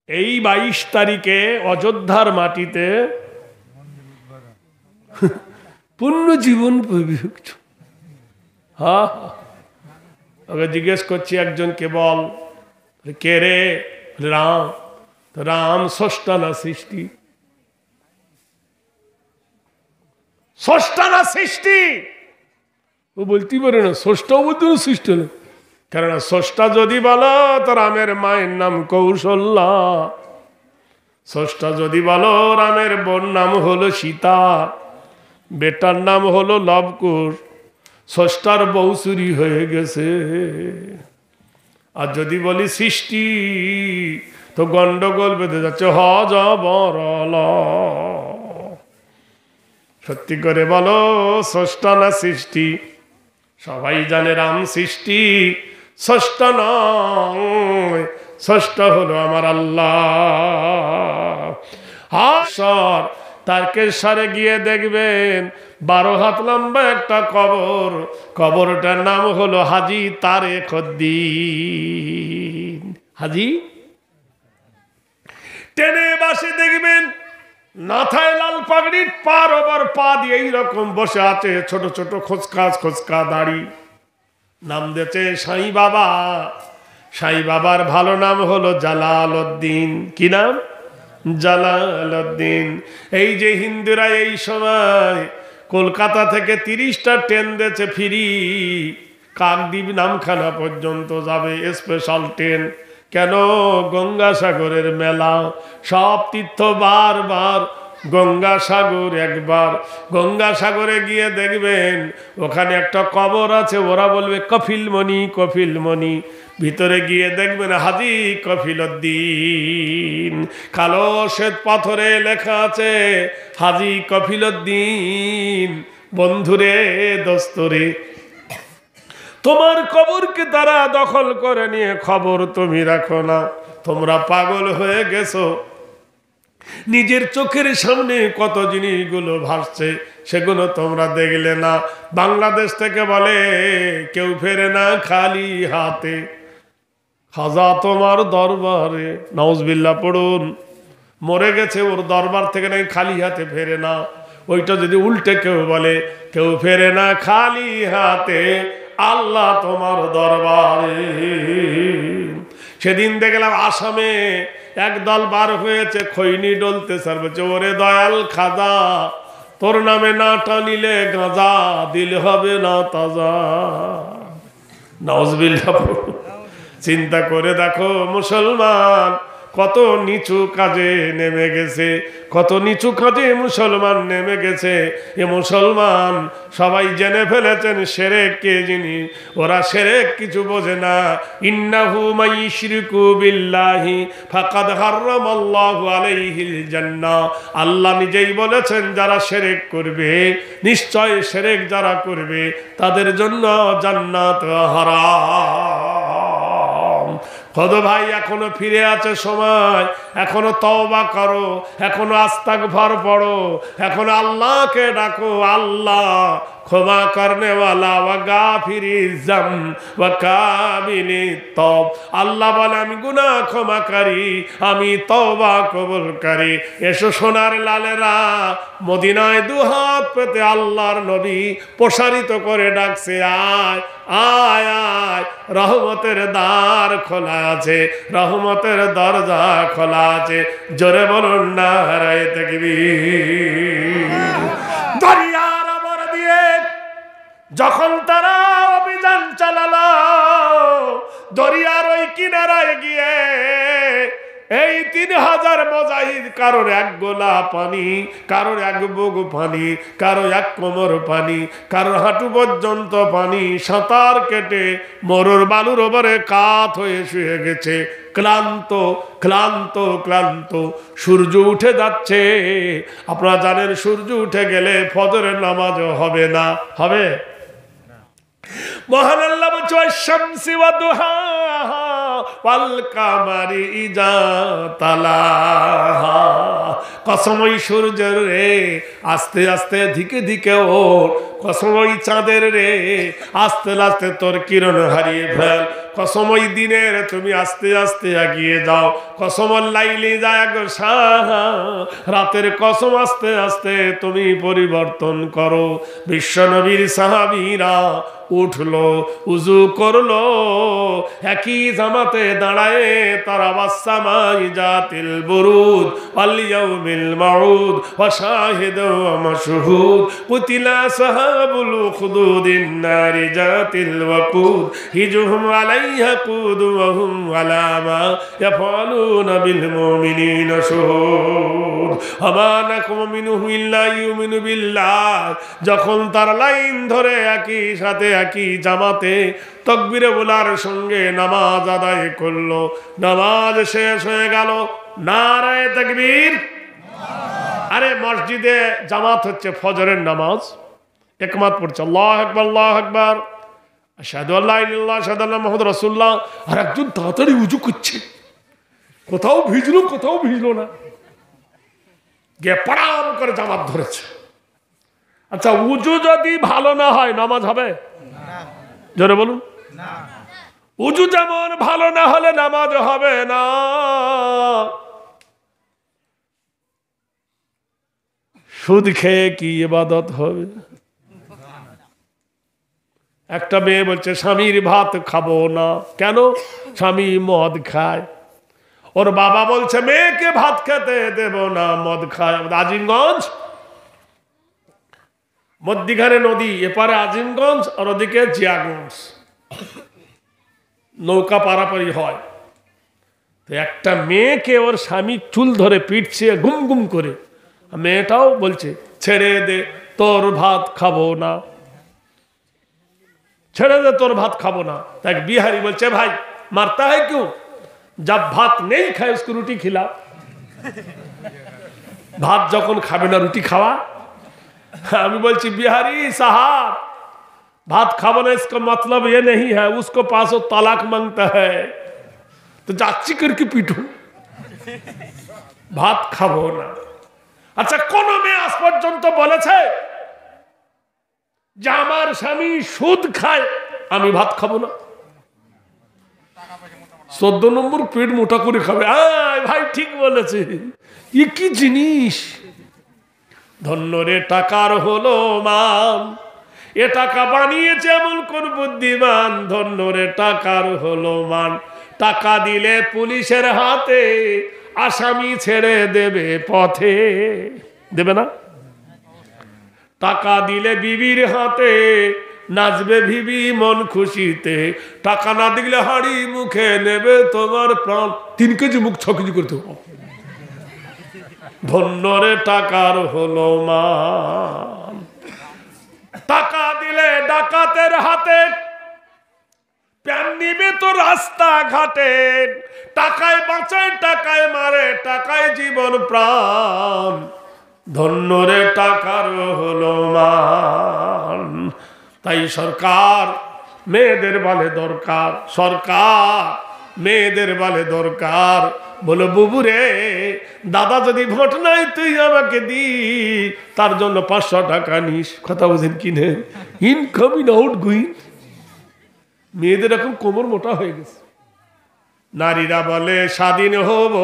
এই 22 তারিখে অযোধ্যার মাটিতে পূর্ণ জীবন পবিত্র। হ্যাঁ, ওকে জিজ্ঞেস করছি একজনকে, বল কে রে? রাম। রাম স্রষ্টা না সৃষ্টি? স্রষ্টা না সৃষ্টি? ও বলতেই পারে না, স্রষ্টাও বলতে না, সৃষ্টি না। কেননা স্রষ্টা যদি বলো তো রামের মায়ের নাম কৌশল্যা, স্রষ্টা যদি বলো রামের বোন নাম হলো সীতা, বেটার নাম হলো লবকুশ, স্রষ্টার বউ চুরি হয়ে গেছে। আর যদি বলি সৃষ্টি তো গন্ডগোল বেঁধে যাচ্ছে হজবরল। সত্যি করে বলো, স্রষ্টা না সৃষ্টি? সবাই জানে রাম সৃষ্টি, স্রষ্টা নয়, স্রষ্টা হলো আমার আল্লাহ। হাসর তারকেশ্বরে গিয়ে দেখবেন 12 হাত লম্বা একটা কবর, কবরটার নাম হলো হাজী তারেক উদ্দিন। হাজী টেনে বাসে দেখবেন মাথায় লাল পাগড়ির পার ওপর পা দিয়ে এইরকম বসে আছে, ছোট ছোট খোঁচকা খোঁচকা দাড়ি। নাম দিয়েছে সাই বাবা। সাই বাবার ভালো নাম হলো জালাল উদ্দিন। কি নাম? জালাল উদ্দিন। এই যে হিন্দুরা এই সময় কলকাতা থেকে 30টা ট্রেন দিয়েছে ফ্রি, কাকদ্বীপ নামখানা পর্যন্ত যাবে স্পেশাল ট্রেন। কেন? গঙ্গাসাগরের মেলা। সব তীর্থ বারবার, গঙ্গাসাগর একবার। গঙ্গাসাগরে গিয়ে দেখবেন ওখানে একটা কবর আছে, ওরা বলবে কফিলমণি কফিলমণি। ভিতরে গিয়ে দেখবেন হাজী কফিল উদ্দিন, কালো শ্বেত পাথরে লেখা আছে হাজী কফিল উদ্দিন। বন্ধুরে, দোস্তরে, তোমার কবরকে তারা দখল করে নিয়ে খবর তুমি রাখো না। তোমরা পাগল হয়ে গেছো। নিজের চোখের সামনে কত জিনিসগুলো ভাসছে, সেগুলো তোমরা দেখলে না। বাংলাদেশ থেকে বলে কেউ ফেরে না খালি হাতে, খাজা তোমার দরবারে। নাউজুবিল্লাহ পড়ুন। মরে গেছে, ওর দরবার থেকে নাকি খালি হাতে ফেরে না। ওইটা যদি উল্টে কেউ বলে কেউ ফেরে না খালি হাতে, আল্লাহ তোমার দরবারে। সেদিন দেখলাম আসামে একদল বার হয়েছে, খৈনি ডলতে স্যার বলছে, ওরে দয়াল খাজা, তোর নামে না টানিলে গাঁজা দিল হবে না তাজা। নাউজুবিল্লাহ। চিন্তা করে দেখো মুসলমান কত নিচু কাজে নেমে গেছে, কত নিচু কাজে মুসলমান নেমে গেছে। এ মুসলমান সবাই জেনে ফেলেছেন শিরক কে জিনিস। ওরা শিরক কিছু বোঝে না। ইন্নাহু মাইয়ুশরিকু বিল্লাহি ফাকাদ হারামাল্লাহু আলাইহিল জান্নাহ। আল্লাহ নিজেই বলেছেন যারা শিরক করবে, নিশ্চয় শিরক যারা করবে তাদের জন্য জান্নাত হারাম। খোদ ভাই, এখনো ফিরে আছে সময়, এখনো তওবা করো, এখনো আস্তাগফার পড়ো, এখনো আল্লাহকে ডাকো। আল্লাহ ক্ষমা করনে ওয়ালা ওয়া গাফিরিজ যাম ওয়া কাবিলিত তওব। আল্লাহ বলে আমি গুনাহ ক্ষমাকারী, আমি তওবা কবুলকারী। এসো সোনার লালেরা, মদিনায় দুহাত পেতে আল্লাহর নবী প্রসারিত করে ডাকছে, আয় আয় আয়, রহমতের দ্বার খোলা আছে, রহমতের দরজা খোলা আছে। জোরে বলুন নারায়ে তাকবীর। দরিয়ার ওপর দিয়ে যখন তারা অভিযান চালালো, দরিয়ার ওই কিনারায় গিয়ে এই 3000 মুজাহিদ, কারোর এক গোলা পানি, কারোর এক বুক পানি, কারো এক কোমর পানি, কারোর হাঁটু পর্যন্ত পানি, সাঁতার কেটে মরুর বালুর ওপরে কাত হয়ে শুয়ে গেছে, ক্লান্ত ক্লান্ত ক্লান্ত। সূর্য উঠে যাচ্ছে। আপনারা জানেন সূর্য উঠে গেলে ফজরের নামাজও হবে না। হবে? মহান আল্লাহ বলছে শামসি ওয়া দুহাহা ওয়াল কামারি ইজা তালাহা। কসম ওই সূর্যের রে, আস্তে আস্তে ধীকে ধীকে ওঠ। কসম ওই চাঁদের রে, আস্তে আস্তে তোর কিরণ হারিয়ে ফেল। কসমই দিনের তুমি আস্তে আস্তে এগিয়ে যাও, কসমল লাইলি যায় গো শাহ, রাতের কসম আস্তে আস্তে তুমি পরিবর্তন করো। বিশ্বনবীর সাহাবীরা উঠলো, উজু করলো, একই জামাতে দাঁড়ায় তারা বাসামাই জাতিল বুরুদ ওয়াল ইয়াউমিল মাউদ ওয়া শাহিদু ওয়া মাশহুদ কুতিলা সাহাবুল খুদুদিন নারি জাতিল ওয়াকুদ হিজুহুম আলাইহা কুদ ওয়া হুম আলা মা ইয়াফালুনা বিল মুমিনিনা শুহুদ আমানাকুম মিনহু ইল্লা ইউমিনু বিল্লাহ। যখন তার লাইন ধরে একই সাথে একই জামাতে তাকবীরে বলার সঙ্গে নামাজ আদায় করলো, নামাজ শেষ হয়ে গেল, নারায়ে তাকবীর। আরে মসজিদে জামাত হচ্ছে ফজরের নামাজ, একমাত পড়ছে আল্লাহু আকবার আল্লাহু আকবার আশহাদু আল্লা ইলাহা ইল্লাল্লাহ আশহাদু আন্না মুহাম্মাদুর রাসূলুল্লাহ। আর একজন তাড়াতাড়ি উজু করছে, কোথাও ভিজলো কোথাও ভিজলো না, গিয়ে পড়াম করে জামাত ধরেছে। আচ্ছা উজু যদি ভালো না হয় নামাজ হবে? জোরে বলুন। উজু যেমন ভালো না হলে নামাজ হবে না, সুদ খেয়ে কি ইবাদত হবে? একটা মেয়ে বলছে স্বামীর ভাত খাবো না, কেন? স্বামী মদ খায়। ওর বাবা বলছে মেয়েকে ভাত খেতে দেব না, মদ খায়। আজিমগঞ্জ মধ্যিখানে নদী, এপারে আজিমগঞ্জ আর ওদিকে জিয়াগঞ্জ, নৌকা পারাপারি হয়। তো একটা মেয়েকে ওর স্বামী চুল ধরে পিটছে গুম গুম করে, মেয়েটাও বলছে ছেড়ে দে তোর ভাত খাবো না, ছেড়ে দে তোর ভাত খাবো না। তাই বিহারি বলছে ভাই মারতা है क्यों, जब भात नहीं खाए उसको রুটি खिला। ভাত যখন খাবে না রুটি খাওয়া। আমি বলছি বিহারি साहब भात खाबो ना इसका मतलब ये नहीं है उसको पास वो तलाक मांगता है, तो जाची करके पीटो, भात खाबो ना। আচ্ছা কোন মেয়ে আজ পর্যন্ত বলেছে যে আমার স্বামী সুদ খায় আমি ভাত খাবো না? 14 নম্বর পেট মোটা করে খাবে। ভাই ঠিক বলেছে, এ কি জিনিস? ধন্য রে টাকার হলো মান, এ টাকা বানিয়েছে এমন কোন বুদ্ধিমান, ধন্য রে টাকার হলো মান। টাকা দিলে পুলিশের হাতে, আসামি ছেড়ে দেবে পথে, দেবে না? টাকা দিলে বিবির হাতে, নাচবে ভিবি মন খুশিতে। টাকা না দিলে হাড়ি মুখে নেবে তোমার প্রাণ, 3 কেজি মুখ 6 কেজি করতে হবে। ধন্য রে টাকার হলো মান। টাকা দিলে ডাকাতের হাতে, প্যান নিবে তো রাস্তা ঘাটে। টাকায় বাঁচায় টাকায় মারে, টাকায় জীবন প্রাণ। ধন্য রে টাকার হলো মান। তাই সরকার মেয়েদের বলে দরকার, সরকার মেয়েদের বলে দরকার, বলো বুবু রে দাদা যদি ভোট নাই তুই আমাকে দি, তার জন্য 500 টাকা নিস। কথা বুঝেন কিনে? Incoming out going. মেয়েদের এখন কোমর মোটা হয়ে গেছে। নারীরা বলে স্বাধীন হব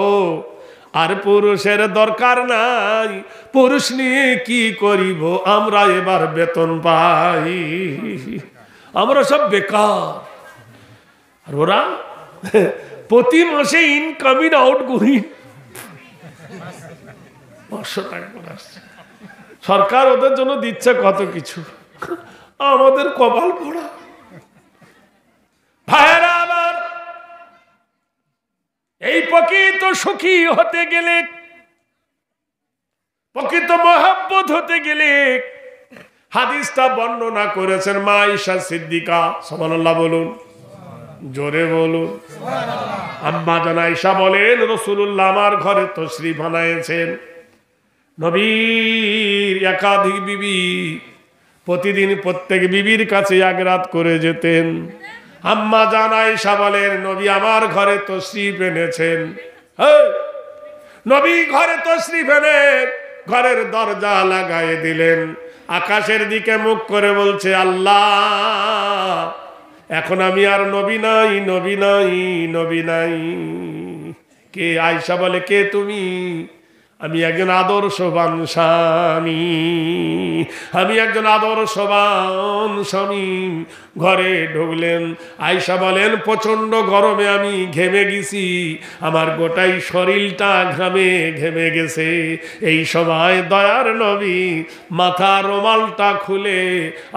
আর পুরুষের দরকার নাই, পুরুষ নিয়ে কি করিব আমরা এবার বেতন পাই, আমরা সব বেকার। আর ওরা প্রতি মাসে ইনকামিং আউট গোয়িং 500 টাকা করে আসছে। সরকার ওদের জন্য দিচ্ছে কত কিছু, আমাদের কপাল পোড়া। ভাইরা আমার, এই প্রকৃত সুখী হতে গেলে, প্রকৃত মহব্বত হতে গেলে হাদিসটা বর্ণনা করেছেন মা আয়েশা সিদ্দিকা। সুবহানাল্লাহ বলুন, জোরে বলুন। আম্মা জান আয়েশা বলেন রাসূলুল্লাহ আমার ঘরে তশরিফ আনায়েছেন। নবীর একাধিক বিবি, প্রতিদিন প্রত্যেক বিবির কাছে এক রাত করে যেতেন। আম্মা জান আয়েশা বলেন নবী আমার ঘরে তশরিফ এনেছেন। নবী ঘরে তশরিফ এনে ঘরের দরজা লাগাই দিলেন, আকাশের দিকে মুখ করে বলছে আল্লাহ এখন আমি আর নবী নাই, নবী নাই, নবী নাই। কে? আয়েশা বলে, কে তুমি? আমি একজন আদর্শবান স্বামী, আমি একজন আদর্শবান স্বামী। ঘরে ঢুকলেন, আয়েশা বলেন প্রচন্ড গরমে আমি ঘেমে গেছি, আমার গোটাই শরীরটা ঘামে ঘেমে গেছে। এই সময় দয়ার নবী মাথার রুমালটা খুলে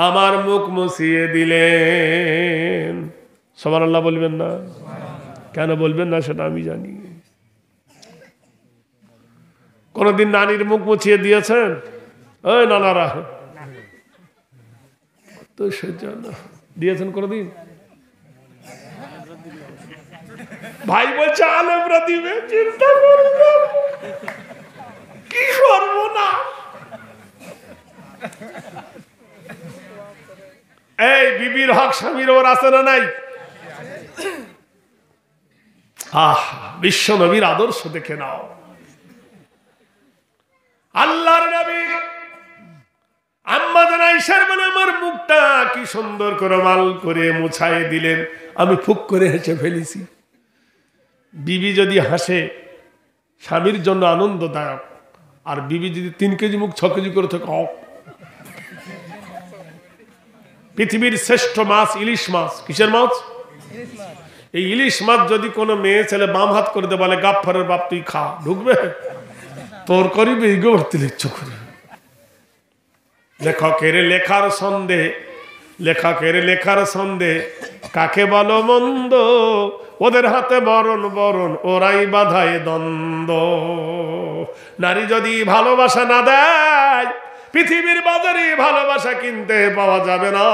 আমার মুখ মুছিয়ে দিলেন। সুবহানাল্লাহ বলবেন না? কেন বলবেন না সেটা আমি জানি। কোনদিন নানির মুখ মুছিয়ে দিয়েছেন? ওই নানারা তো সেজন্য দিয়েছেন কোনদিন? ভাই বলছে আলেমরা দিবে, চিন্তা করবে কি সর্বনাশ। এই বিবির হক স্বামীর ওর আছে না নাই? বিশ্ব নবীর আদর্শ দেখে নাও। আল্লাহর নবী আম্মা জান আয়েশার বলে আমার মুখটা কি সুন্দর করে মাল করে মুছায় দিলেন, আমি ফুক করে হেসে ফেলেছি। বিবি যদি হাসে স্বামীর জন্য আনন্দদায়ক, আর বিবি যদি 3 কেজি মুখ 6 কেজি করে থাকে। পৃথিবীর শ্রেষ্ঠ মাছ ইলিশ মাছ। কিসের মাছ? এই ইলিশ মাছ যদি কোনো মেয়ে ছেলে বাম হাত করে দে বলে গাফফারের বাপ তুই খা, ঢুকবে? তোর করিবে ইগোবর্তী লিচ্ছ করে। লেখকের লেখার সন্দেহ, লেখকের লেখার সন্দেহ কাকে বলো মন্দ, ওদের হাতে বরণ বরণ ওরাই বাধায় দ্বন্দ্ব। নারী যদি ভালোবাসা না দেয়, পৃথিবীর বাজারে ভালোবাসা কিনতে পাওয়া যাবে না।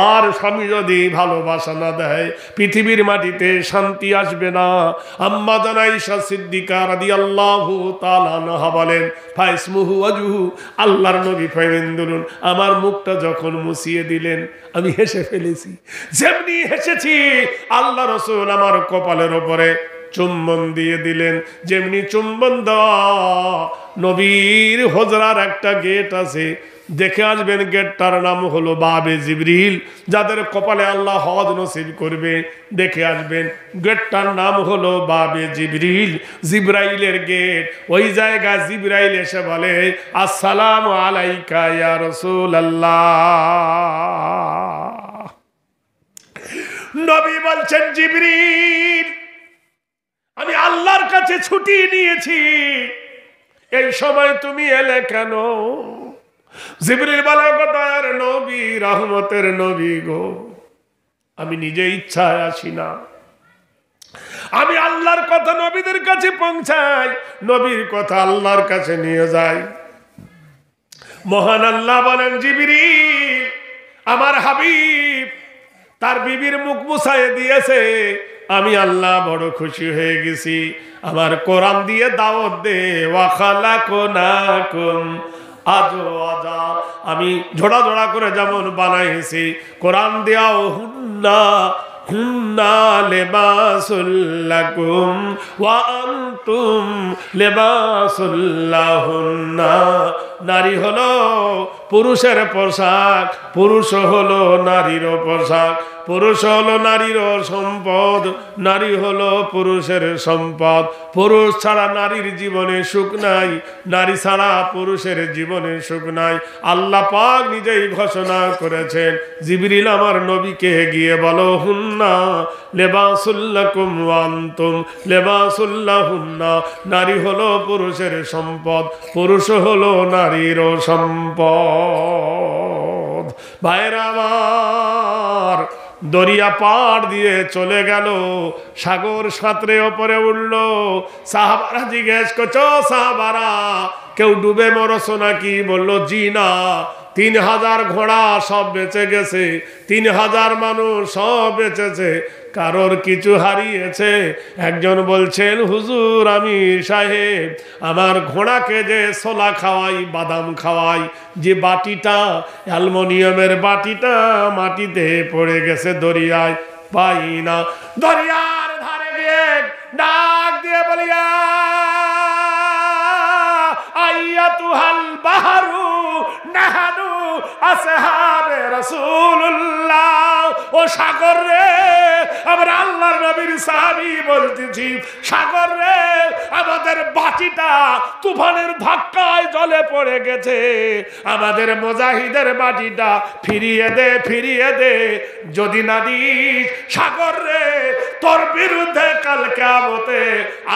আর স্বামী যদি ভালোবাসা না দেয়, পৃথিবীর মাটিতে শান্তি আসবে না। আম্মা জান আয়েশা সিদ্দিকা রাদিয়াল্লাহু তাআলা আনহা বলেন, ফাইসমুহু ওয়াজহু, আল্লাহর নবী ফেরেন্দুলুন আমার মুখটা যখন মুছিয়ে দিলেন আমি হেসে ফেলেছি। যেমনি হেসেছি আল্লাহ রাসূল আমার কপালের উপরে চুম্বন দিয়ে দিলেন। যেমনি চুম্বন দেওয়া, নবীর হুজরার একটা গেট আছে, দেখে আসবেন। গেটটার নাম হলো বাবে জিবরিল। যাদের কপালে আল্লাহ হজ নসিব করবে দেখে আসবেন, গেটটার নাম হলো বাবে জিবরিল, জিব্রাইলের গেট। ওই জায়গায় জিব্রাইল এসে বলে, আসসালামু আলাইকা ইয়া রাসূলুল্লাহ। নবী বলছেন, জিবরিল আমি আল্লাহর কাছে ছুটি নিয়েছি, এই সময় তুমি এলে কেন? জিবরিল বলে, গো দয়ার নবী, রহমতের নবী গো, আমি নিজে ইচ্ছায় আসি না, আমি আল্লাহর কথা নবীদের কাছে পৌঁছাই, নবীর কথা আল্লাহর কাছে নিয়ে যাই। মহান আল্লাহ বলেন, জিবরিল আমার হাবিব তার বিবির মুখ মুছায় দিয়েছে, আমি আল্লাহ বড় খুশি হয়ে গেছি। আমার কোরআন দিয়ে দাওয়াত দে, ওয়া খালাকনাকুম আজওয়াজা, আমি জোড়া জোড়া করে যেমন বানাইছি, কোরআন দেওয়াও হুন্না হুন্না লিবাসুল লাকুম ওয়া আনতুম লিবাসুল লাহুন্না। নারী হলো পুরুষের পোশাক, পুরুষ হলো নারীর পোশাক, পুরুষ হলো নারীর সম্পদ, নারী হলো পুরুষের সম্পদ। পুরুষ ছাড়া নারীর জীবনে সুখ নাই, নারী ছাড়া পুরুষের জীবনে সুখ নাই। আল্লাহ পাক নিজেই ঘোষণা করেছেন, জিবরিল আমার নবীকে গিয়ে বলো, হুন্না লিবাসুল লাকুম ওয়া আনতুম লিবাসুল লাহুন্না। নারী হলো পুরুষের সম্পদ, পুরুষ হলো নারীর সম্পদ। ভাইরা আমার, দরিয়া পাড় দিয়ে চলে গেল, সাগর সাঁতরে ওপরে উঠল। সাহাবারা জিজ্ঞেস করছো, সাহাবারা কেউ ডুবে মরছো নাকি? বললো জি না। 3000 ঘোড়া সব বেঁচে গেছে, 3000 মানুষ সব বেঁচেছে, কারোর কিছু হারিয়েছে। একজন বলছেন, হুজুর আমি সাহেব আমার ঘোড়াকে যে ছোলা খাওয়াই, বাদাম খাওয়াই, যে বাটিটা অ্যালুমিনিয়ামের বাটিটা মাটিতে পড়ে গেছে, দরিয়ায় পাই না। দরিয়ার ধারে গিয়ে ডাক দিয়ে বলিয়া লাইলাতুহাল বাহরু নাহানু আসহাবে রাসূলুল্লাহ। ও সাগর রে, আমরা আল্লাহর নবীর সাহাবী বলতেছি, সাগর রে, আমাদের বাটিটা তুফানের ধাক্কায় জলে পড়ে গেছে, আমাদের মুজাহিদের বাটিটা ফিরিয়ে দে, ফিরিয়ে দে। যদি না দিস সাগর রে, তোর বিরুদ্ধে কাল কিয়ামতে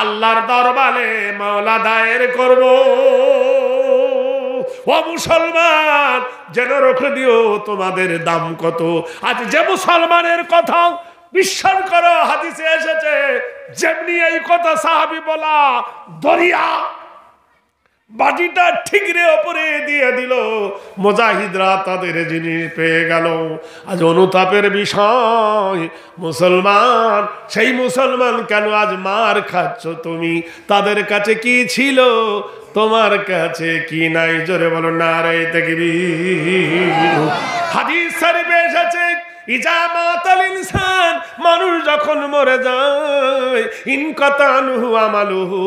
আল্লাহর দরবারে মামলা দায়ের করব। ও মুসলমান, যেন রেখে দিও তোমাদের দাম কত। আজ যে মুসলমানের কথা বিশ্বাস করো, হাদিসে এসেছে, যেমনি এই কথা সাহাবী বলা, দরিয়া বাটিটা ঠিকরে ওপরে দিয়ে দিল, মুজাহিদরা তাদের জিনিস পেয়ে গেল। আজ অনুতাপের বিষয়, মুসলমান, সেই মুসলমান কেন আজ মার খাচ্ছ তুমি? তাদের কাছে কি ছিল, তোমার কাছে কি নাই? জোরে বলো নারে তাকবীর। হাদিস শরীফে এসেছে, ইজা মাতাল ইনসান, মানুষ যখন মরে যায়, ইনকাতানহু আমালুহু,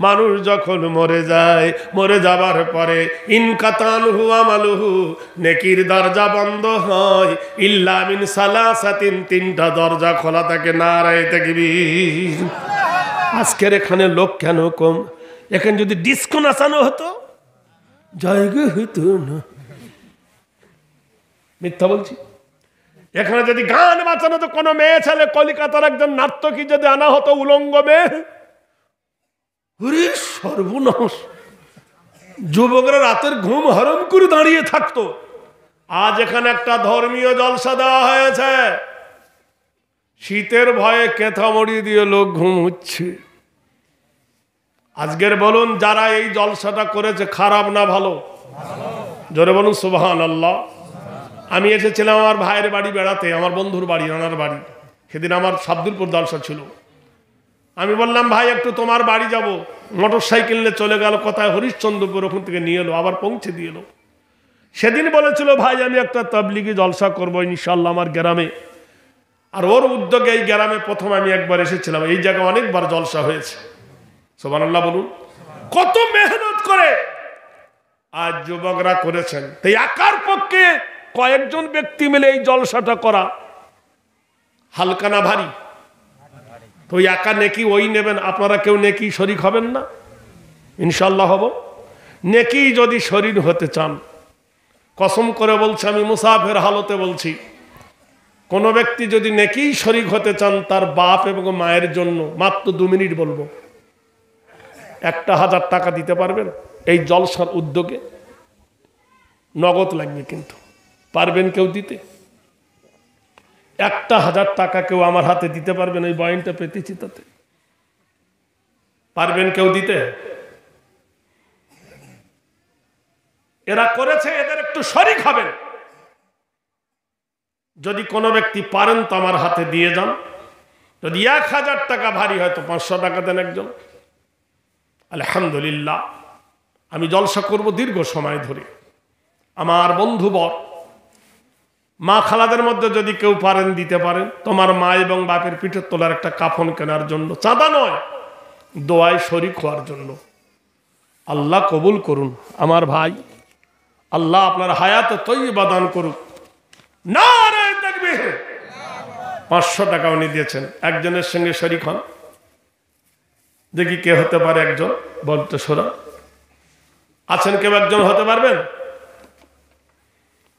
মানুষ যখন মরে যায়, মরে যাবার পরে ইনকাতানহু আমালুহু, নেকির দরজা বন্ধ হয়, ইল্লা মিন সালাসাতিন, তিনটা দরজা খোলা থাকে। নারায়ে তাকবীর। আজকের এখানে লোক কেন কম? এখানে যদি ডিস্কো নাচানো হতো জায়গা হতো না। মিথ্যা বলছি? এখানে যদি গান বাঁচানো তো কোনো মেয়ে ছেলে, কলিকাতার একজন নাট্যকী যদি আনা হতো, উলঙ্গ মেয়ে, সর্বনাশ, যুবকরা রাতের ঘুম হরম করে দাঁড়িয়ে থাকতো। আজ এখানে একটা ধর্মীয় জলসা দেওয়া হয়েছে, শীতের ভয়ে কেথা মরি দিয়ে লোক ঘুমুচ্ছে। আজকের বলুন, যারা এই জলসাটা করেছে খারাপ না ভালো? জোরে বলুন সুবহানাল্লাহ। আমি এসেছিলাম আমার ভাইয়ের বাড়ি বেড়াতে, আমার বন্ধুর বাড়ি, রানার বাড়ি। সেদিন আমার সাবদুলপুর জলসা ছিল। আমি বললাম, ভাই একটু তোমার বাড়ি যাব। মোটর সাইকেল নিয়ে চলে গেল কোথায়, হরিশ্চন্দ্রপুর, ওখান থেকে নিয়ে এলো, আবার পৌঁছে দিয়ে এলো। সেদিন বলেছিল, ভাই আমি একটা তাবলিগি জলসা করবো ইনশাল্লাহ আমার গ্রামে। আর ওর উদ্যোগে এই গ্রামে প্রথম আমি একবার এসেছিলাম। এই জায়গায় অনেকবার জলসা হয়েছে। সুবহানাল্লাহ বলুন। কত মেহনত করে আজ যুবকরা করেছেন। তাই একার পক্ষে কয়েকজন ব্যক্তি মিলে এই জলসাটা করা হালকা না ভারী? তো একা নেকি ওই নেবেন, আপনারা কেউ নেকি শরীক হবেন না? ইনশাল্লাহ হব। নেকি যদি শরীর হতে চান, কসম করে বলছি, আমি মুসাফের হালতে বলছি, কোন ব্যক্তি যদি নেকি শরীক হতে চান, তার বাপ এবং মায়ের জন্য মাত্র 2 মিনিট বলবো, 1000 টাকা দিতে পারবেন এই জলসার উদ্যোগে? নগদ লাগবে কিন্তু। পারবেন কেউ দিতে? 1000 টাকা কেউ আমার হাতে দিতে পারবেন? ওই বয়ানটা পেতেছি তাতে পারবেন কেউ দিতে? এরা করেছে, এদের একটু শরীক হবেন। যদি কোনো ব্যক্তি পারেন তো আমার হাতে দিয়ে যান। যদি 1000 টাকা ভারী হয় তো 500 টাকা দেন একজন। আলহামদুলিল্লাহ, আমি জলসা করব দীর্ঘ সময় ধরে। আমার বন্ধুবর, মা খালাদের মধ্যে যদি কেউ পারেন দিতে পারেন, তোমার মা এবং বাপের পিঠের তোলার একটা কাফন কেনার জন্য, চাঁদা নয়, দোয়ায় শরীক হওয়ার জন্য। আল্লাহ কবুল করুন আমার ভাই, আল্লাহ আপনার হায়াতে তয়্যিবা দান করুক। নারে তাকবীর। 500 টাকা উনি দিয়েছেন। একজনের সঙ্গে শরীক হন, দেখি কে হতে পারে একজন। বলতে শোনা আছেন কেউ? একজন হতে পারবেন?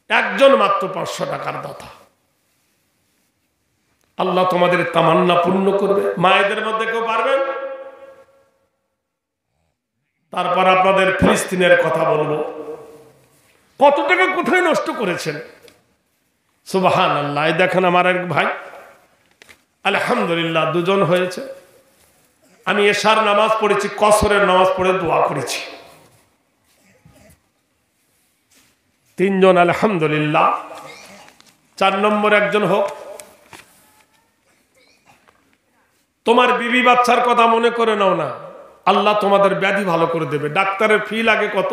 একজন মাত্র 500 টাকার দাতা। আল্লাহ তোমাদের তামান্না পূর্ণ করবে। মায়েদের মধ্যে কেউ পারবেন? তারপর আপনাদের ফিলিস্তিনের কথা বলবো। কত টাকা কোথায় নষ্ট করেছেন? সুবহানাল্লাহ। দেখেন আমার এক ভাই, আলহামদুলিল্লাহ 2 জন হয়েছে। আমি এশার নামাজ পড়েছি, কসরের নামাজ পড়ে দোয়া করেছি। 3 জন আলহামদুলিল্লাহ। 4 নম্বর একজন হোক। তোমার বিবি বাচ্চার কথা মনে করে নাও না, আল্লাহ তোমাদের ব্যাধি ভালো করে দেবে। ডাক্তারের ফি লাগে কত?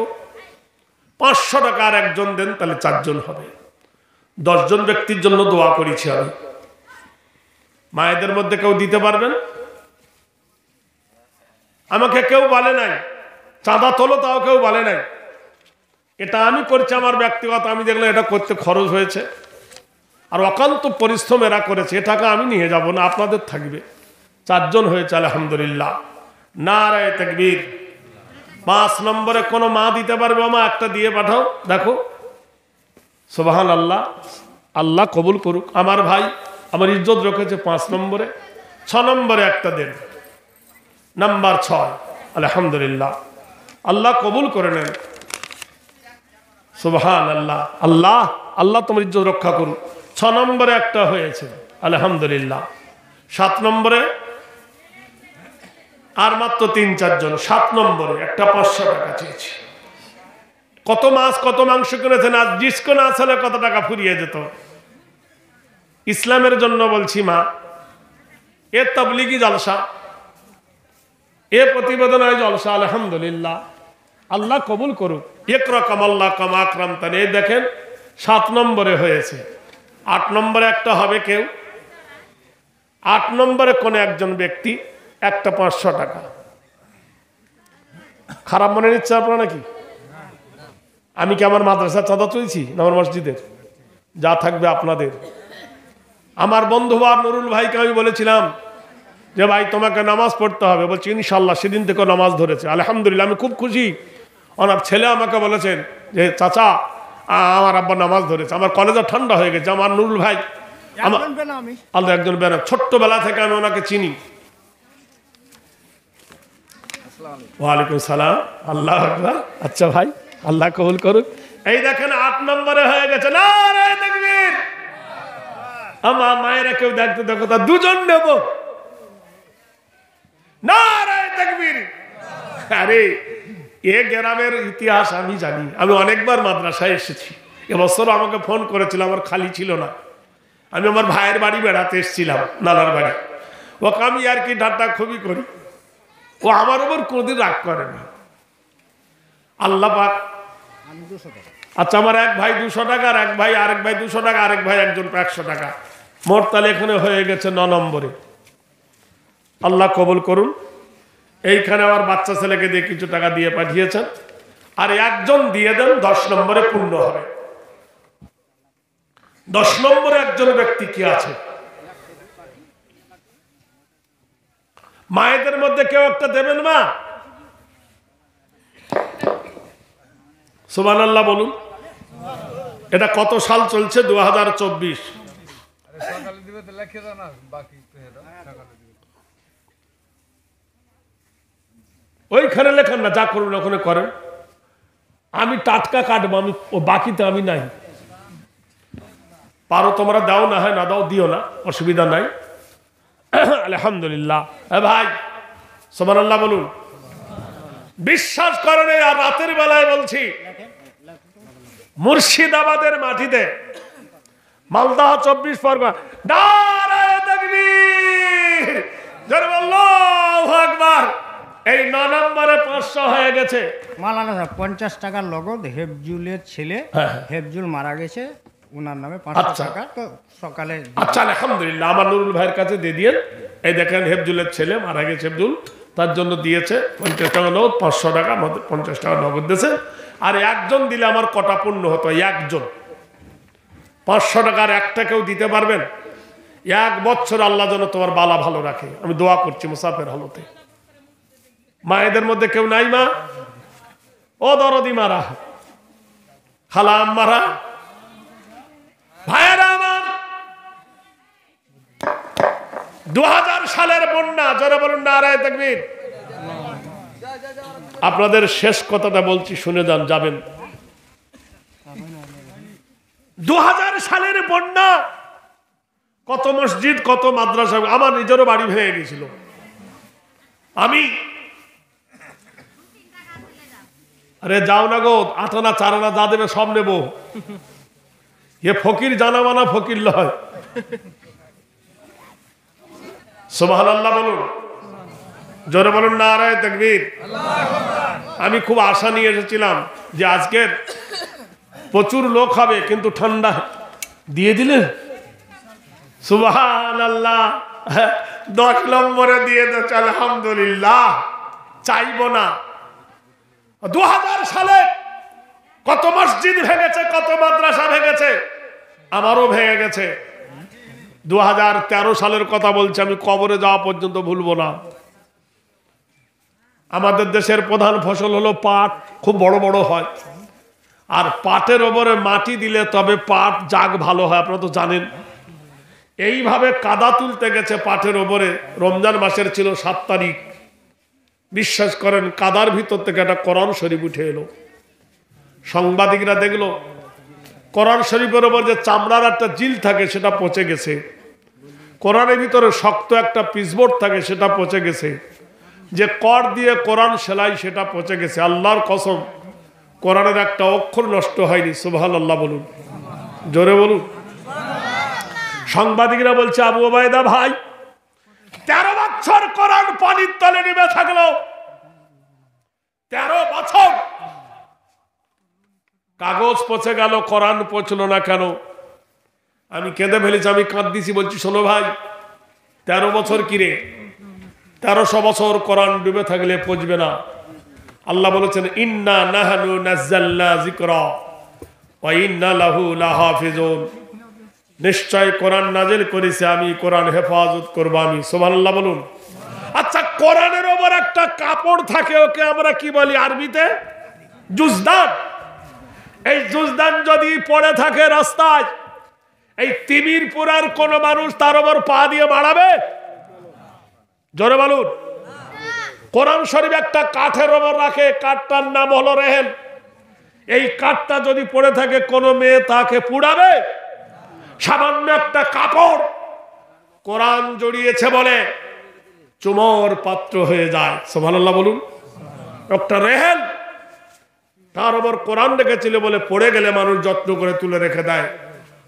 500 টাকা। আর একজন দেন, তাহলে 4 জন হবে। 10 জন ব্যক্তির জন্য দোয়া করেছি আমি। মায়েদের মধ্যে কেউ দিতে পারবেন? আমাকে কেউ বলে নাই চাঁদা তোলো, তাও কেউ বলে নাই। এটা আমি করছি আমার ব্যক্তিগত, আমি দেখলাম এটা করতে খরচ হয়েছে আর অকান্ত পরিশ্রম এরা করেছে, এটাকে আমি নিয়ে যাব না, আপনাদের থাকবে। 4 জন হয়েছে আলহামদুলিল্লাহ। নারায়ে তাকবীর। 5 নম্বরে কোন মা দিতে পারবে? মা একটা দিয়ে পাঠাও, দেখো। সুবহানাল্লাহ, আল্লাহ কবুল করুক। আমার ভাই আমার ইজ্জত রেখেছে 5 নম্বরে। 6 নম্বরে একটা দেন, নাম্বার 6। আলহামদুলিল্লাহ, আল্লাহ কবুল করে নেন। সুবহানাল্লাহ, আল্লাহ আল্লাহ তোমার ইজ্জত রক্ষা করুক। 6 নম্বরে একটা হয়েছে আলহামদুলিল্লাহ। 7 নম্বরে আর মাত্র 3-4 জন। 7 নম্বরে একটা 500 টাকা চেয়েছি। কত মাছ কত মাংস কিনেছেন, আজ ডিস্কো না ছেলে কত টাকা ফুরিয়ে যেত। ইসলামের জন্য বলছি মা, এ তাবলীগি জলসা, এ প্রতিবেদন জলসা আলহামদুলিল্লাহ, আল্লাহ কবুল করুক। একরকম আল্লাহ কাম আকরাম তান। এই দেখেন 7 নম্বরে হয়েছে। 8 নম্বরে একটা হবে কেউ। 8 নম্বরে কোন একজন ব্যক্তি একটা 500 টাকা। খারাপ মনে নিচ্ছে আপনারা নাকি? আমি কি আমার মাদ্রাসার চাঁদা চলছি না আমার মসজিদের? যা থাকবে আপনাদের। আমার বন্ধু আর নুরুল ভাইকে আমি বলেছিলাম যে ভাই তোমাকে নামাজ পড়তে হবে, বলছি ইনশাল্লাহ। সেদিন থেকে নামাজ ধরেছে আলহামদুলিল্লাহ, আমি খুব খুশি। ওনার ছেলে আমাকে বলেছেন যে চাচা আমার আব্বা নামাজ ধরেছে। আমার কলেজে ঠান্ডা হয়ে গেছে। আমার নুরুল ভাই আল্লাহ একজন বেনা, ছোট্টবেলা থেকে আমি ওনাকে চিনি। ওয়ালাইকুম সালাম, আল্লাহ আকবার। আচ্ছা ভাই, আল্লাহ কবুল করুক। এই দেখেন 8 নম্বরে হয়ে গেছে। নারায়ে তাকবীর। আমার মায়েরা কেউ দেখতে দেখো, তা 2 জন নেব। নারায়ে তাকবীর। আরে এ গ্রামের ইতিহাস আমি জানি, আমি অনেকবার মাদ্রাসায় এসেছি। এবছর আমাকে ফোন করেছিল, আমার খালি ছিল না। আমি আমার ভাইয়ের বাড়ি বেড়াতে এসেছিলাম, নানার বাড়ি। ওকে আমি আর কি ঠাট্টা খুবই করি, ও আমার উপর কোনদিন রাগ করে না। আল্লাহ পাক। আচ্ছা, আমার এক ভাই 200 টাকা, আর এক ভাই আরেক ভাই 200 টাকা, আরেক ভাই একজন 100 টাকা। মোট তাহলে এখানে হয়ে গেছে 9 নম্বরে। আল্লাহ কবুল করুন। এইখানে আমার বাচ্চা ছেলেকে দিয়ে কিছু টাকা দিয়ে পাঠিয়েছেন, আর একজন দিয়ে দেন, 10 নম্বরে পূর্ণ হবে। 10 নম্বরে একজন ব্যক্তি কি আছে? মায়েদের মধ্যে কেউ একটা দেবেন মা? সুবহানাল্লাহ বলুন। এটা কত সাল চলছে? 2024। ওইখানে লেখেন না, যা করুন ওখানে করেন। আমি টাটকা কাটবো, আমি ও বাকিতে আমি নাই। পারো তোমরা দাও, না হয় না দাও, দিও না, অসুবিধা নাই। আলহামদুলিল্লাহ। ভাই সুবহানাল্লাহ বলুন। বিশ্বাস করেন, আর রাতের বেলায় বলছি, মুর্শিদাবাদের মাটিতে, মালদহ 24 পরগনা, নারায়ে তাকবীর, জোরে আল্লাহু আকবার। এই 9 নম্বরে 500 হয়ে গেছে। মালানা 50 টাকার নগদ হেফজুলের ছেলে, হেফজুল মারা গেছে, ওনার নামে 500 টাকা। তো সকালে আচ্ছা আলহামদুলিল্লাহ, আমার নুরুল ভাইয়ের কাছে দিয়ে দিয়েন। এই দেখেন হেফজুলের ছেলে মারা গেছে, হেফজুল, তার জন্য দিয়েছে 50 টাকা নগদ, 500 টাকা 50 টাকা নগদ দিয়েছে। আর একজন দিলে আমার কটা পূর্ণ হতো? একজন 500 টাকার একটা কেউ দিতে পারবেন? 1 বছর আল্লাহ যেন তোমার বালা ভালো রাখে, আমি দোয়া করছি মুসাফের হালতে। মায়েদের মধ্যে কেউ নাই মা? ও দরদি মারা, খালা আম্মারা, ভাইয়েরা আমার, 2000 সালের বন্যা, জোরে বলুন নারায়ে তাকবীর। আপনাদের শেষ কথাটা বলছি, শুনে যান, যাবেন। 2000 সালের বন্যা, কত মসজিদ কত মাদ্রাসা, আমার নিজেরও বাড়ি ভেঙে গেছিল। আমি আরে যাও না গো, 8 আনা 4 আনা যা দেবে সব নেব। এ ফকির জানা মানা ফকির লয়। সুবহানাল্লাহ বলুন, জোরে বলুন নারায়ে তাকবীর। আমি খুব আশা নিয়ে এসেছিলাম যে আজকের প্রচুর লোক হবে, কিন্তু ঠান্ডা দিয়ে দিলেন। সুবহানাল্লাহ। 10 নম্বরে দিয়ে দিয়েছে আলহামদুলিল্লাহ। চাইবো না। 2000 সালে কত মসজিদ ভেঙেছে, কত মাদ্রাসা ভেঙেছে, আমারও ভেঙে গেছে। 2013 সালের কথা বলছি, আমি কবরে যাওয়া পর্যন্ত ভুলবো না। আমাদের দেশের প্রধান ফসল হলো পাট, খুব বড় বড় হয়, আর পাটের ওপরে মাটি দিলে তবে পাট জাগ ভালো হয়, আপনারা তো জানেন। এইভাবে কাদা তুলতে গেছে পাটের ওপরে, রমজান মাসের ছিল 7 তারিখ। বিশ্বাস করেন কাদার ভিতর থেকে একটা কোরআন শরীফ উঠে এলো। সাংবাদিকরা দেখলো কোরআন শরীফের ওপর যে চামড়ার একটা জিল থাকে সেটা পচে গেছে, কোরআনের ভিতরে শক্ত একটা পিসবোর্ড থাকে সেটা পচে গেছে, যে কর দিয়ে কোরআন সেলাই সেটা পচে গেছে। আল্লাহর কসম, কোরআনের একটা অক্ষর নষ্ট হয়নি। সুবহানাল্লাহ বলুন, জোরে বলুন। সাংবাদিকরা বলছে, আবু ওবায়দা ভাই, 13 বছর কোরআন পানির তলে নেমে থাকলো, 13 বছর কাগজ পচে গেল, কোরআন পচলো না কেন? আমি কেঁদে ফেলেছি, আমি কাঁদতেছি, বলছি শোনো ভাই, 13 বছর কিরে, 1300 বছর কোরআন ডুবে থাকলে পচবে না। আল্লাহ বলেছেন, ইন্না নাহনু নাযালনা যিকরা ওয়া ইন্না লাহু লাহাফিজুন, নিশ্চয় কোরআন নাজিল করেছি আমি, কোরআন হেফাজত করব আমি। সুবহানাল্লাহ বলুন। আচ্ছা, কোরআনের ওপর একটা কাপড় থাকে, ওকে আমরা কি বলি আরবিতে? জুজদান। এই জুজদান যদি পড়ে থাকে রাস্তায়, এই তিমিরপুরার কোন মানুষ তার ওপর পা দিয়ে মারাবে? জোরে বলুন। কোরআন শরীফ একটা কাঠের ওপর রাখে, কাঠটার নাম হলো রেহেল। এই কাঠটা যদি পড়ে থাকে, কোন মেয়ে তাকে পুড়াবে? সামান্য একটা কাপড় কোরআন জড়িয়েছে বলে চুমর পাত্র হয়ে যায়। সুবহানাল্লাহ বলুন। একটা রেহেল, তার ওপর কোরআন রেখেছিল বলে পড়ে গেলে মানুষ যত্ন করে তুলে রেখে দেয়।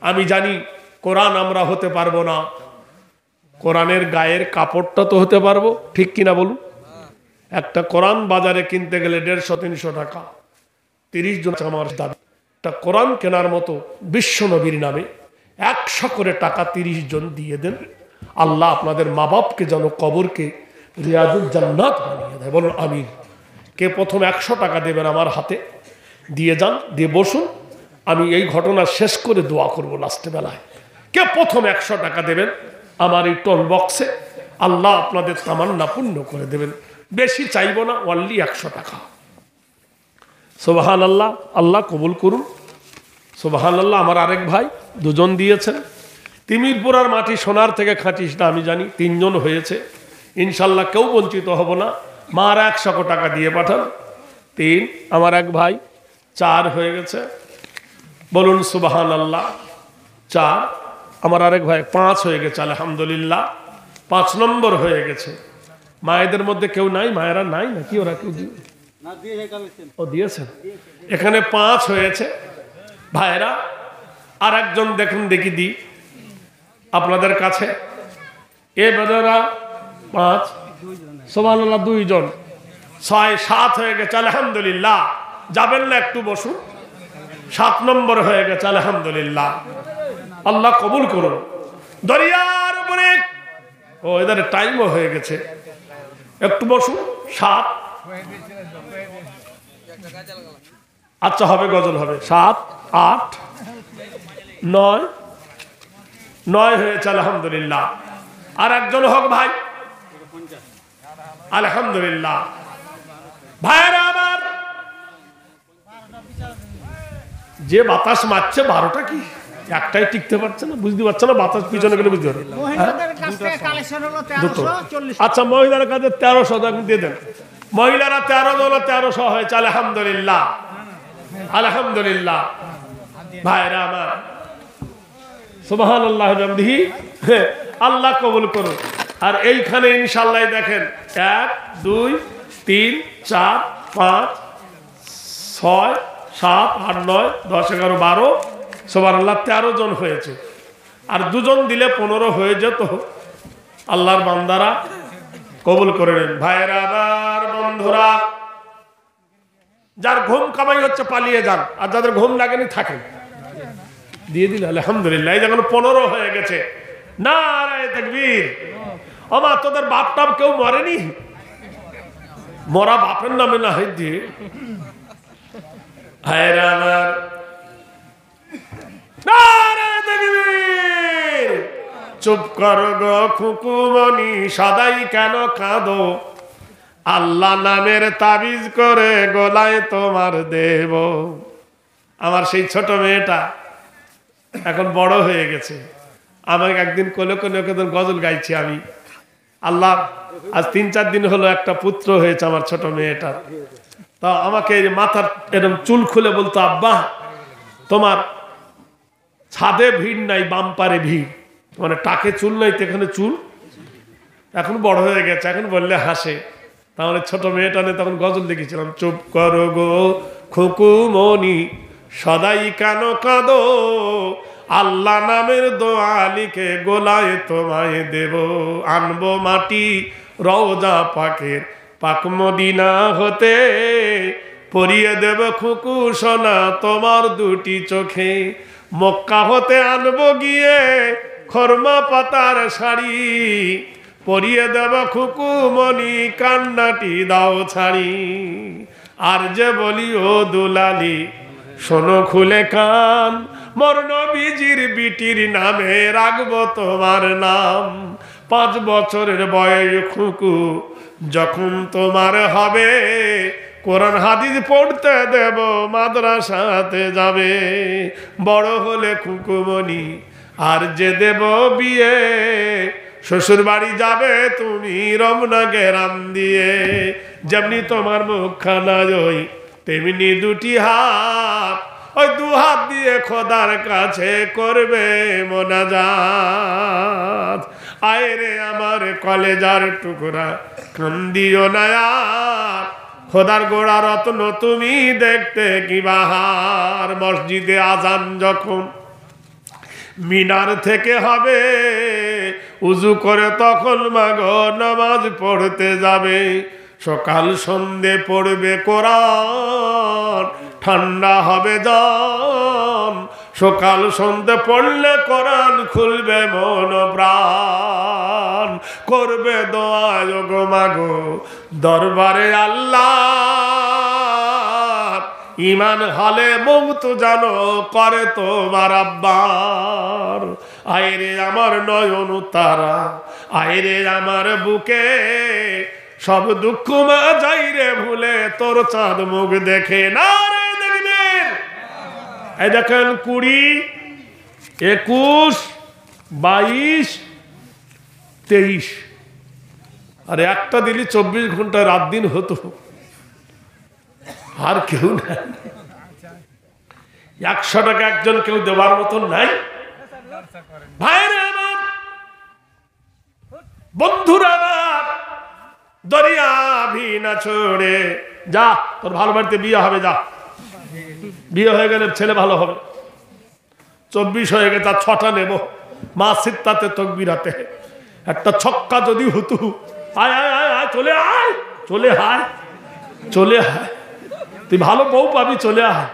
আমি জানি কোরআন আমরা হতে পারবো না, কোরআনের গায়ের কাপড়টা তো হতে পারবো, ঠিক কিনা বলুন? একটা কোরআন বাজারে কিনতে গেলে 150-300 টাকা, 30 জন আমার দাবি। একটা কোরআন কেনার মতো বিশ্ব নবীর নামে 100 করে টাকা 30 জন দিয়ে দেন। আল্লাহ আপনাদের মা বাপকে যেন কবরকে রিয়াজুল জান্নাত বানিয়ে দেয়। বলুন আমিন। কে প্রথম 100 টাকা দেবেন আমার হাতে দিয়ে যান, দিয়ে বসুন, আমি এই ঘটনা শেষ করে দোয়া করব লাস্টে বেলায়। কে প্রথম 100 টাকা দেবেন আমার এই টোন বক্সে, আল্লাহ আপনাদের তামান্না পূর্ণ করে দেবেন। বেশি চাইবো না, অনলি 100 টাকা। সুবহানাল্লাহ, আল্লাহ কবুল করুন। সুবহানাল্লাহ। আমার আরেক ভাই 2 জন দিয়েছেন। তিমিরপুরার মাটি সোনার থেকে খাঁটিস না আমি জানি, 3 জন হয়েছে। ইনশাল্লাহ কেউ বঞ্চিত হব না। মারা 100 টাকা দিয়ে পাঠান। 3, আমার এক ভাই 4 হয়ে গেছে, বলুন সুবহানাল্লাহ। 4, আমার আরেক ভাই 5 হয়ে গেছে, আলহামদুলিল্লাহ। 5 নম্বর হয়ে গেছে। মায়েদের মধ্যে কেউ নাই? মায়েরা নাই নাকি? ওরা কেউ ও দিয়েছেন? এখানে 5 হয়েছে ভাইরা। আর একজন দেখুন, দেখি দি আপনাদের কাছে। এ বেদারা 5, সুবহানাল্লাহ 2 জন, 6, 7 হয়ে গেছে, আলহামদুলিল্লাহ। যাবেন না একটু বসুন? 7 নম্বর হয়ে গেছে, আলহামদুলিল্লাহ। আল্লাহ কবুল করুন। দরিয়ার উপরে ও এদের টাইমও হয়ে গেছে, একটু বসুন। 7, আচ্ছা হবে, গজল হবে। 7, 8, 9, 9 হয়েছে, আলহামদুলিল্লাহ। আর একজন হোক ভাই, আলহামদুলিল্লাহ। ভাইরা আমার, যে বাতাস মারছে 12টা কি একটাই টিকতে পারছে না, বুঝতে পারছে না। বাতাস পিছনে গেলে বুঝতে পারবে। আচ্ছা, মহিলার কাছে 1300 দিয়ে দেন। মহিলারা 13 হলো, 1300 হয়েছে, আলহামদুলিল্লাহ, আলহামদুলিল্লাহ। ভাইরা আমার, সুবহানাল্লাহ বিহামদিহি, আল্লাহ কবুল করুন। আর এইখানে ইনশাআল্লাহ দেখেন 1, 2, 3, 4, 5, 6, 7, 8, 9, 10, 11, 12, সুবহানাল্লাহ 13 জন হয়েছে। আর 2 জন দিলে 15 হয়ে যেত। আল্লাহর বান্দারা কবুল করে নেন। ভাইরা আমার, বন্ধুরা, যার ঘুম কামাই হচ্ছে পালিয়ে যান, আর যাদের ঘুম লাগেনি থাকেন, দিয়ে দিলে আলহামদুলিল্লাহ। এই যখন 15 হয়ে গেছে, নারায়ে তাকবীর। ওমা, তোদের বাপ টাপ কেউ মরেনি? মরা বাপের নামে না হয় দিয়ে, ভাইরা আমার, নারে তাকবীর। চুপ করো গো খুকুমনি, সদাই কেন কাঁদো? আল্লাহ নামের তাবিজ করে গলায় তোমার দেব। আমার সেই ছোট মেয়েটা এখন বড় হয়ে গেছে, আমাকে একদিন কোলে কোলে গজল গাইছি আমি। আল্লাহ আজ 3-4 দিন হলো একটা পুত্র হয়েছে আমার ছোট মেয়েটার। তা আমাকে মাথার এরকম চুল খুলে বলতো, আব্বা তোমার ছাদে ভিড় নাই, বাম্পারে ভিড়, মানে টাকে চুল নাই তো এখানে চুল। এখন বড় হয়ে গেছে, এখন বললে হাসে। তাহলে ছোট মেয়েটা নিয়ে তখন গজল লিখেছিলাম, চুপ করো গো খুকুমনি, সদাই কেন কাঁদো? আল্লাহ নামের দোয়া লিখে গোলায় তোমায় দেব। আনবো মাটি রওজা পাকের পাক মদিনা হতে, পরিয়ে দেব খুকু সোনা তোমার দুটি চোখে। মক্কা হতে আনবো গিয়ে খরমা পাতার শাড়ি, পরিয়ে দেব খুকু মনি কান্নাটি দাও ছাড়ি। আর যে বলি ও দুলালি শোনো খুলে কান, মোর নবীজির বিটির নামে রাখবো তোমার নাম। 5 বছরের বয়স খুকু যখন তোমার হবে, কোরআন হাদিস পড়তে দেব, মাদ্রাসাতে যাবে। বড় হলে খুকুমনি আর যে দেব বিয়ে, শ্বশুর বাড়ি যাবে তুমি রমনা গেরাম দিয়ে। যেমনি তোমার মুখখানা ওই তেমনি দুটি হাত, ওই 2 হাত দিয়ে খোদার কাছে করবে মোনাজাত। আয় রে আমার কলেজার টুকরা কান্দিও না আর, খোদার গোড়া রত্ন তুমি দেখতে কি বাহার। মসজিদে আজান যখন মিনার থেকে হবে, উজু করে তখন মাগো নামাজ পড়তে যাবে। সকাল সন্ধে পড়বে কোরআন, ঠান্ডা হবে জান। সকাল সন্ধে পড়লে কোরআন খুলবে মন প্রাণ। করবে দোয়া গো মাগো দরবারে আল্লাহ, ইমান হলে মৌত জানো করে তোমার আব্বার। আইরে আমার নয়ন তারা, আইরে আমার বুকে, সব দুঃখ মা যাই রে ভুলে তোর চাঁদ মুখ দেখে। না রে দেখবেন, এই দেখেন 20, 21, 22, 23, আর একটা দিলি 24 ঘন্টা রাত দিন হতো। আর কেউ নাই, 100 টাকা একজন কেউ দেওয়ার মতন নাই। ভাইরে আমার, বন্ধুরা আমার, দরিয়া ভি না ছোড়ে যা, তোর ভালো বাড়িতে বিয়ে হবে, যা বিয়ে হয়ে গেলে ছেলে ভালো হবে। 24 হয়ে গেছে, তার 6টা নেব। মা সিত্তাতে তকবিরাতে একটা ছক্কা যদি হতো, আয় আয় আয় আয়, চলে আয়, চলে আয়, চলে আয়, তুই ভালো বউ পাবি, চলে আয়।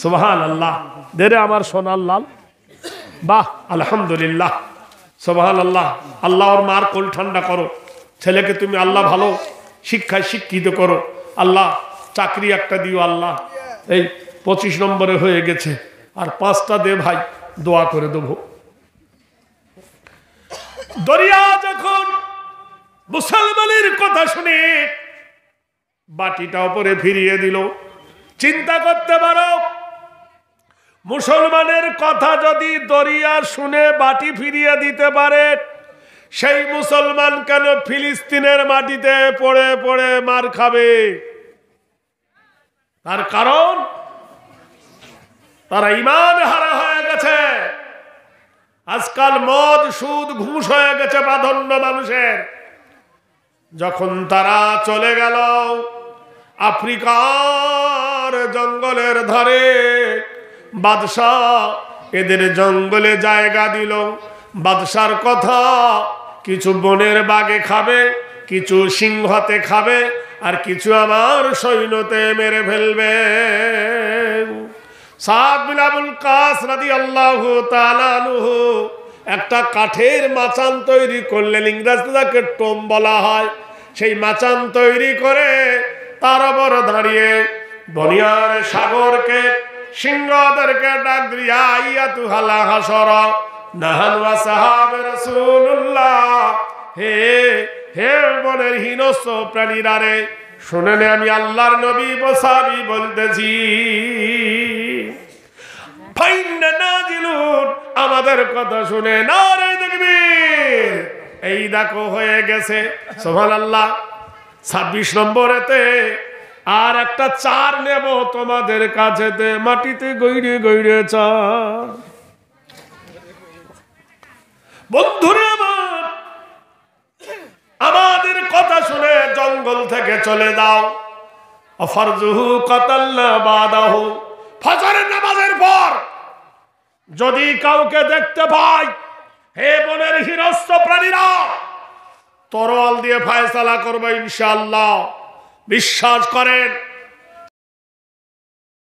সুবহানাল্লাহ। দেরে আমার সোনার লাল, বাহ আলহামদুলিল্লাহ, সুবহানাল্লাহ। আল্লাহ ওর মার কোল ঠান্ডা করো, ছেলেকে তুমি আল্লাহ ভালো শিক্ষায় শিক্ষিত করো। আল্লাহ চাকরি একটা দিও আল্লাহ। এই 25 নম্বরে হয়ে গেছে, আর 5টা দে ভাই, দোয়া করে দেবো। দরিয়া যখন মুসলমানের কথা শুনে বাটিটা উপরে ফিরিয়ে দিল, চিন্তা করতে পারো, মুসলমানের কথা যদি দরিয়া শুনে বাটি ফিরিয়ে দিতে পারে, সেই মুসলমান কেন ফিলিস্তিনের মাটিতে পড়ে পড়ে মার খাবে? তার কারণ তারা ঈমান হারা হয়ে গেছে। আজকাল মদ সুদ ঘুষ হয়ে গেছে প্রাধান্য মানুষের। যখন তারা চলে গেল আফ্রিকার জঙ্গলের ধারে, বাদশাহ এদের জঙ্গলে জায়গা দিল। বাদশার কথা, কিছু বনের বাগে খাবে, কিছু সিংহতে খাবে, আর কিছু আমার সৈন্যতে মেরে ফেলবে। সাদ বিন আবুল কাস রাদিয়াল্লাহু তাআলা আনহু একটা কাঠের মাচান তৈরি করলেন, ইংরেজিতে তাকে টোম বলা হয়। সেই মাচান তৈরি করে তার উপর দাঁড়িয়ে বনিয়ার সাগরকে সিংহদেরকে ডাক দিয়া ইয়া তু হালা হাসর নাহান ওয়া সাহাবে রাসূলুল্লাহ, হে হে বনের হিংস্র প্রাণীরা রে, শুনে নে আমি আল্লাহর নবী বসাবি বলতেছি, ফাইন্না নাজিলুন, আমাদের কথা শুনে না রে দেখবি এই দেখো হয়ে গেছে। সুবহানাল্লাহ। 26 নম্বরেতে আর একটা 4 নেব তোমাদের কাছেতে, মাটিতে গইড়ে গইড়ে 4। বন্ধুরে আমার, আমাদের কথা শুনে জঙ্গল থেকে চলে যাও। অফরজুহু কাতাল্লা বাদাহু, ফজরের নামাজের পর যদি কাউকে দেখতে পাই, হে বনের হিংস্র প্রাণীরা, তরোয়াল দিয়ে ফয়সালা করবে ইনশাআল্লাহ। বিশ্বাস করেন